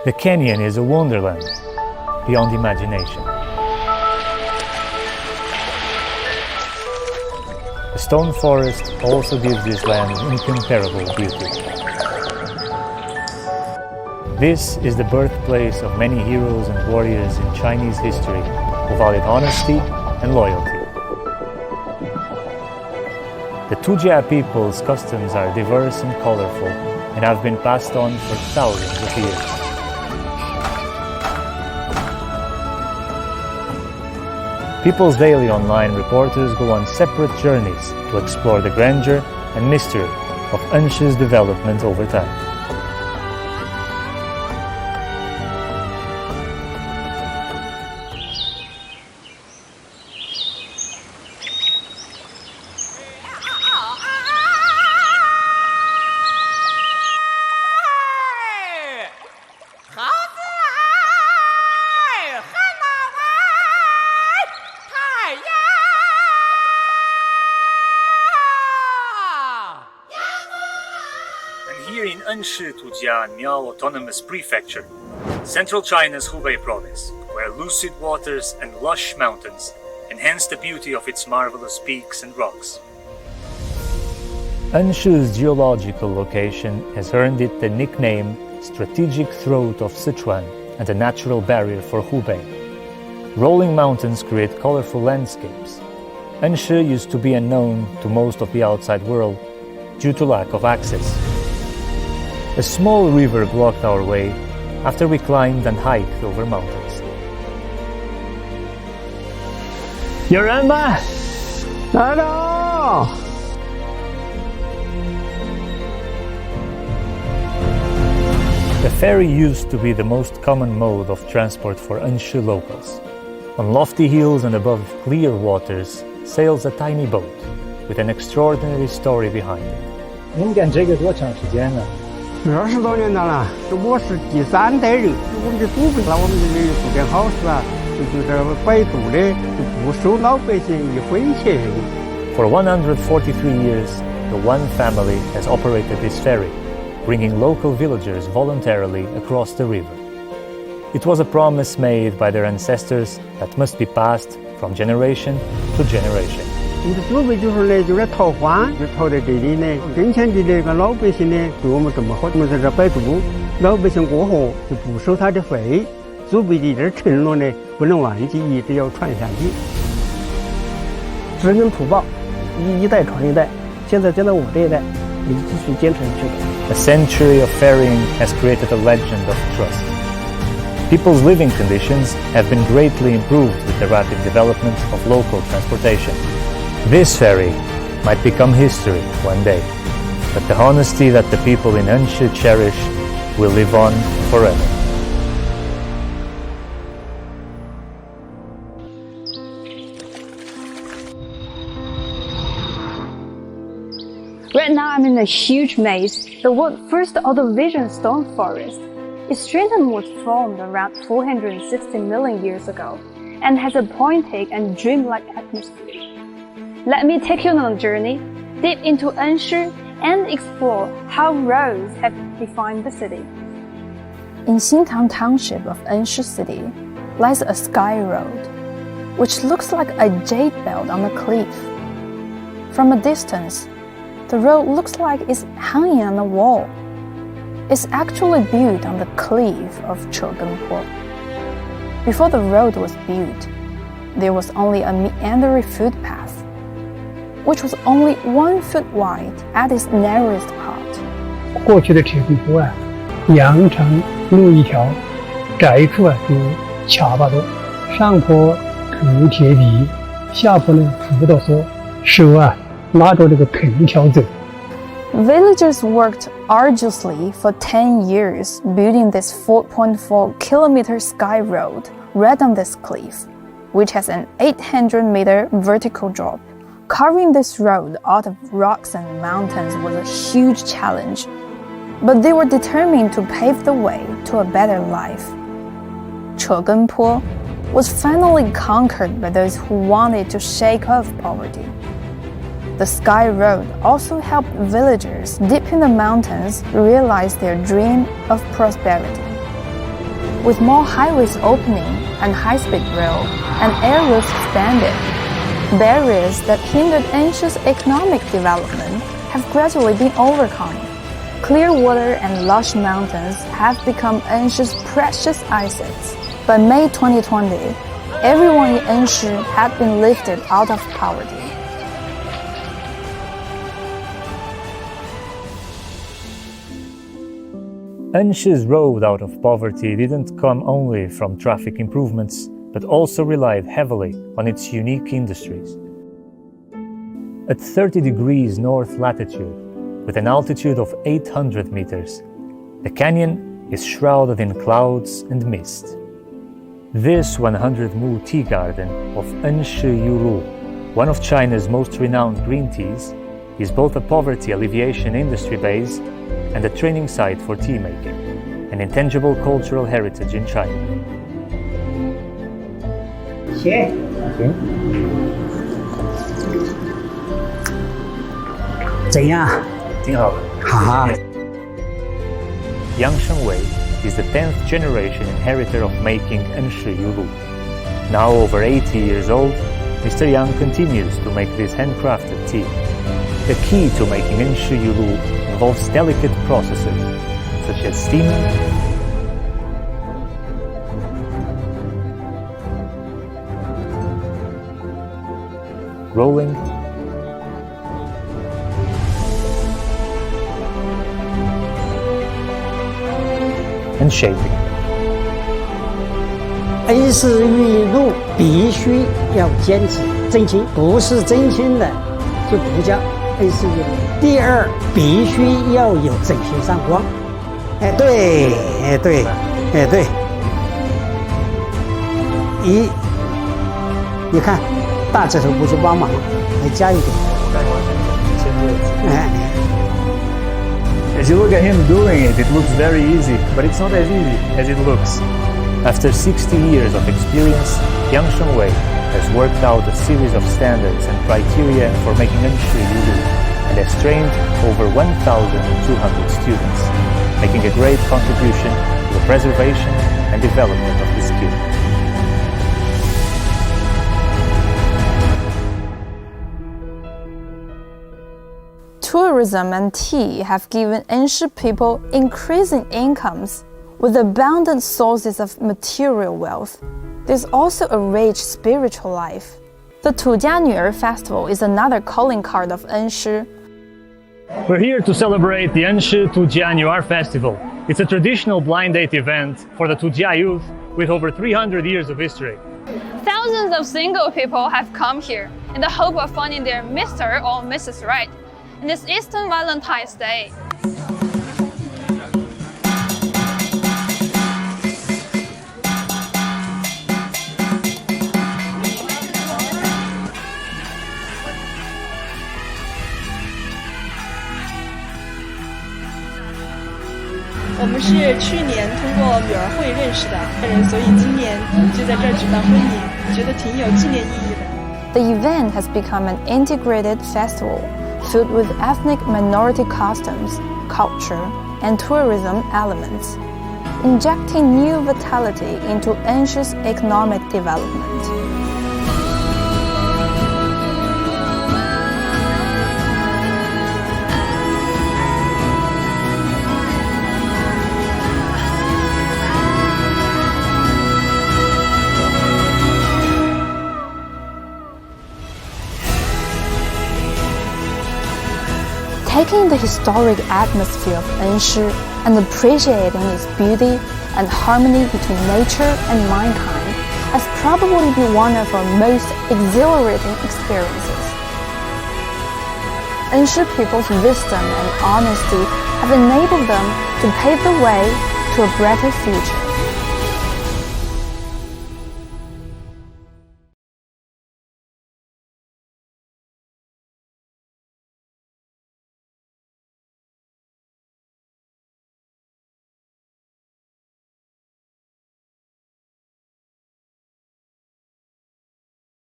The canyon is a wonderland beyond imagination. The stone forest also gives this land incomparable beauty. This is the birthplace of many heroes and warriors in Chinese history who valued honesty and loyalty. The Tujia people's customs are diverse and colorful and have been passed on for thousands of years. People's Daily online reporters go on separate journeys to explore the grandeur and mystery of Enshi's development over time. Here in Enshi Tujia Miao Autonomous Prefecture, central China's Hubei province, where lucid waters and lush mountains enhance the beauty of its marvelous peaks and rocks. Enshi's geological location has earned it the nickname Strategic Throat of Sichuan and a natural barrier for Hubei. Rolling mountains create colorful landscapes. Enshi used to be unknown to most of the outside world due to lack of access. A small river blocked our way after we climbed and hiked over mountains. 有人吗？来了！ The ferry used to be the most common mode of transport for Enshi locals. On lofty hills and above clear waters sails a tiny boat with an extraordinary story behind it. 您干这个多长时间了20多年了，我是第3代人。我们的祖辈，那我们这里做点好事啊，就是摆渡的，就不收老百姓1分钱。For 143 years, the One family has operated this ferry, bringing local villagers voluntarily across the river. It was a promise made by their ancestors that must be passed from generation to generation. 我们的祖辈就是呢，就来逃荒，就逃在这里呢。跟前的那个老百姓呢，对我们这么好，我们在这摆渡，老百姓过河就不收他的费。祖辈的这点承诺呢，不能忘记，一直要传下去。知恩图报，一代传一代。现在我这一代，也继续坚持下去。A century of ferrying has created a legend of trust. People's living conditions have been greatly improved with the rapid development of local transportation. This ferry might become history one day, but the honesty that the people in Enshi cherish will live on forever. Right now I'm in a huge maze. The world's first auto-vision stone forest. Its strength was formed around 460 million years ago and has a poetic and dreamlike atmosphere. Let me take you on a journey deep into Enshi and explore how roads have defined the city. In Xintang Township of Enshi City lies a sky road, which looks like a jade belt on a cliff. From a distance, the road looks like it's hanging on a wall. It's actually built on the cliff of Chegenpo. Before the road was built, there was only a meandering footpath, which was only 1 foot wide at its narrowest part. 过去的铁皮坡啊，扬长路一条，窄处啊有7、8多，上坡铺铁皮，下坡呢扶到说手啊拉着这个藤条走。Villagers worked arduously for 10 years building this 4.4-kilometer sky road right on this cliff, which has an 800-meter vertical drop. Carving this road out of rocks and mountains was a huge challenge, but they were determined to pave the way to a better life. Chegenpo was finally conquered by those who wanted to shake off poverty. The Sky Road also helped villagers deep in the mountains realize their dream of prosperity. with more highways opening and high-speed rail and air routes expanded. Barriers that hindered Enshi's economic development have gradually been overcome. Clear water and lush mountains have become Enshi's precious assets. By May 2020, everyone in Enshi had been lifted out of poverty. Enshi's road out of poverty didn't come only from traffic improvements, but also relied heavily on its unique industries. At 30 degrees north latitude, with an altitude of 800 meters, the canyon is shrouded in clouds and mist. This 100-mu tea garden of Enshi Yulu, one of China's most renowned green teas, is both a poverty alleviation industry base and a training site for tea making, an intangible cultural heritage in China. 行，怎样？挺好的。好。 Yang Shengwei is the 10th generation inheritor of making Enshi Yulu. Now over 80 years old, Mr. Yang continues to make this handcrafted tea. The key to making Enshi Yulu involves delicate processes, such as steaming, rolling, and shaping. 恩施玉露必须要坚持真心，不是真心的就不叫恩施玉露。第二，必须要有真心上光。哎，对，哎对，哎对。你看大指头不是帮忙，还加一点。哎。 As you look at him doing it, it looks very easy, but it's not as easy as it looks. After 60 years of experience, Yang Shengwei has worked out a series of standards and criteria for making Enshi Yulu and has trained over 1,200 students, making a great contribution to the preservation and development of the skill. Tourism and tea have given Enshi people increasing incomes with abundant sources of material wealth. There's also a rich spiritual life. The Tujia festival is another calling card of Enshi. We're here to celebrate the Enshi Tujia Festival. It's a traditional blind date event for the Tujia youth with over 300 years of history. Thousands of single people have come here in the hope of finding their Mr. or Mrs. Right. And it's Eastern Valentine's Day. We 们是去年通过女儿会认识的人，所以今年就在这儿举办婚礼，觉得挺有纪念意义的。The event has become an integrated festival filled with ethnic minority customs, culture, and tourism elements, injecting new vitality into Enshi's economic development. Taking the historic atmosphere of Enshi and appreciating its beauty and harmony between nature and mankind has probably been one of our most exhilarating experiences. Enshi people's wisdom and honesty have enabled them to pave the way to a brighter future.